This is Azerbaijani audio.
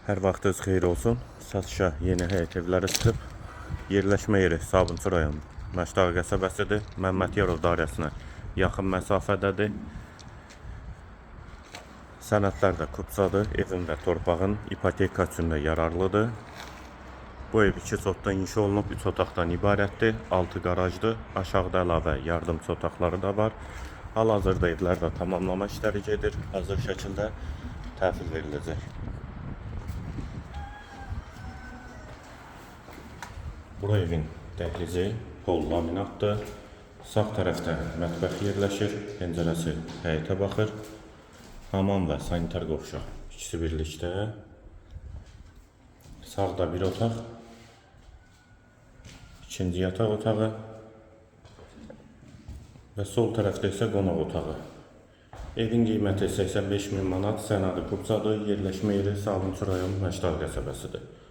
Hər vaxtınız xeyir olsun. Satışa yeni həyət evləri çıxıb. Yerləşmə yeri Sabunçu rayonu Məşdağı qəsəbəsidir. Məmmədiyarov dairəsinə yaxın məsafədədir. Sənədlər də kupsadır. Evin və torpağın ipoteka üçün də yararlıdır. Bu ev 2 sotdan inşa olunub, 3 otaqdan ibarətdir. 6 qarajdır. Aşağıda əlavə yardımçı otaqları da var. Hal-hazırda evlərdə tamamlama işləri gedir. Hazır şəkildə təhvil veriləcək. Bu evin dəhlizi pol laminatdır. Sağ tərəfdə mətbəx yerləşir. Pəncərəsi həyətə baxır. Hamam və sanitar qovşaq ikisi birlikdə. Sağda bir otaq. İkinci yataq otağı. Və sol tərəfdə isə qonaq otağı. Evin qiyməti 85.000 manat, sənədi kupsadır, yerləşmə yeri Sabunçu rayon Məşdağı qəsəbəsidir.